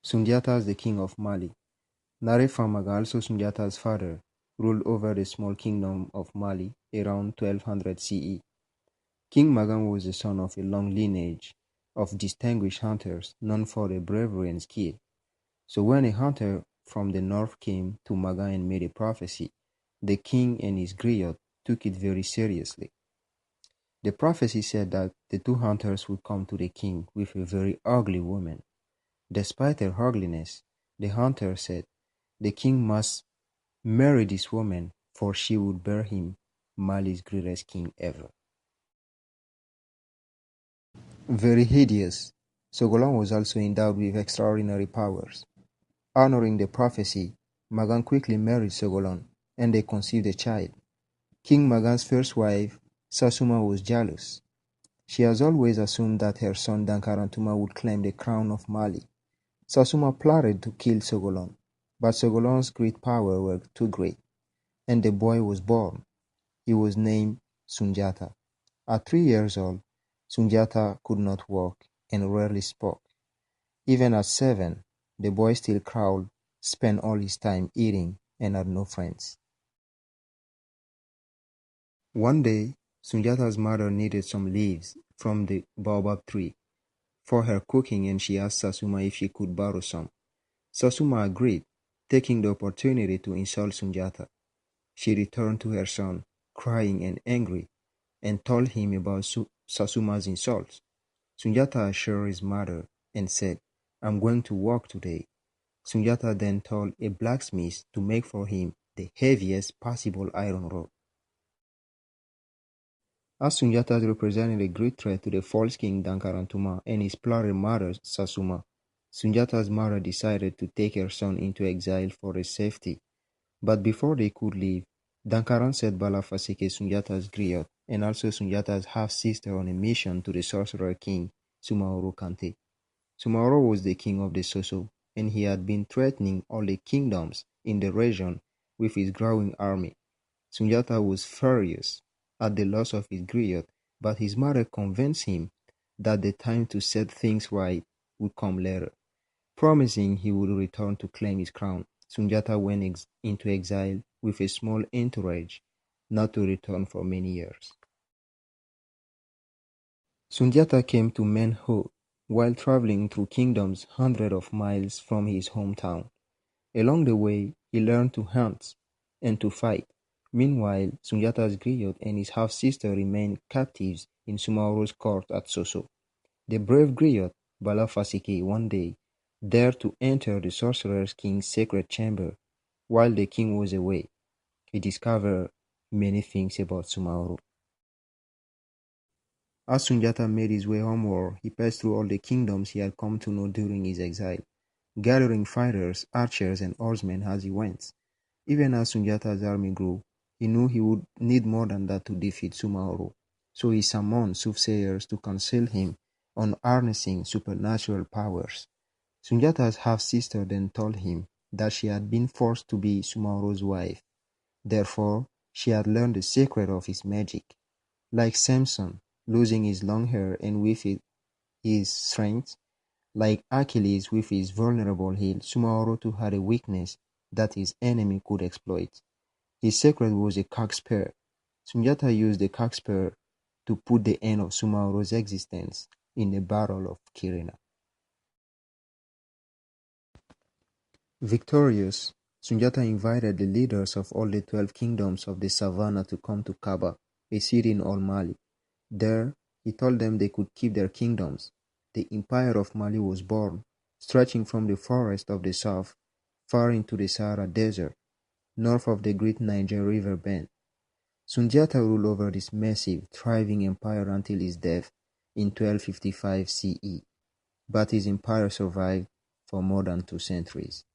Sundiata is the king of Mali. Narefamaga, also Sundiata's father, ruled over the small kingdom of Mali around 1200 CE. King Magan was the son of a long lineage of distinguished hunters known for their bravery and skill. So when a hunter from the north came to Magan and made a prophecy, the king and his griot took it very seriously. The prophecy said that the two hunters would come to the king with a very ugly woman. Despite her ugliness, the hunter said, the king must marry this woman, for she would bear him Mali's greatest king ever. Very hideous, Sogolon was also endowed with extraordinary powers. Honoring the prophecy, Magan quickly married Sogolon, and they conceived a child. King Magan's first wife, Sasuma, was jealous. She has always assumed that her son Dankarantuma would claim the crown of Mali. Sasuma plotted to kill Sogolon, but Sogolon's great power were too great, and the boy was born. He was named Sundiata. At 3 years old, Sundiata could not walk and rarely spoke. Even at 7, the boy still crawled, spent all his time eating, and had no friends. One day, Sundiata's mother needed some leaves from the baobab tree for her cooking, and she asked Sasuma if she could borrow some. Sasuma agreed, taking the opportunity to insult Sundiata. She returned to her son, crying and angry, and told him about Sasuma's insults. Sundiata assured his mother and said, I'm going to work today. Sundiata then told a blacksmith to make for him the heaviest possible iron rod. As Sundiata represented a great threat to the false king Dankarantuma and his plotted mother Sasuma, Sundiata's mother decided to take her son into exile for his safety. But before they could leave, Dankaran set Balafaseke, Sundiata's griot, and also Sundiata's half-sister on a mission to the sorcerer king, Sumaoro Kante. Sumaoro was the king of the Soso, and he had been threatening all the kingdoms in the region with his growing army. Sundiata was furious at the loss of his griot, but his mother convinced him that the time to set things right would come later. Promising he would return to claim his crown, Sundiata went into exile with a small entourage, not to return for many years. Sundiata came to manhood while traveling through kingdoms hundreds of miles from his hometown. Along the way, he learned to hunt and to fight. Meanwhile, Sundiata's griot and his half-sister remained captives in Sumaoro's court at Soso. The brave griot, Balafasike, one day dared to enter the sorcerer king's sacred chamber while the king was away. He discovered many things about Sumaoro. As Sundiata made his way homeward, he passed through all the kingdoms he had come to know during his exile, gathering fighters, archers, and oarsmen as he went. Even as Sundiata's army grew, he knew he would need more than that to defeat Sumaoro, so he summoned soothsayers to counsel him on harnessing supernatural powers. Sundiata's half-sister then told him that she had been forced to be Sumaoro's wife. Therefore, she had learned the secret of his magic. Like Samson, losing his long hair and with it his strength, like Achilles with his vulnerable heel, Sumaoro too had a weakness that his enemy could exploit. His secret was a cock spear. Sundiata used the cock spear to put the end of Sumaoro's existence in the Battle of Kirena. Victorious, Sundiata invited the leaders of all the 12 kingdoms of the savannah to come to Kaba, a city in all Mali. There, he told them they could keep their kingdoms. The Empire of Mali was born, stretching from the forest of the south far into the Sahara Desert, north of the great Niger River bend. Sundiata ruled over this massive, thriving empire until his death in 1255 CE, but his empire survived for more than 2 centuries.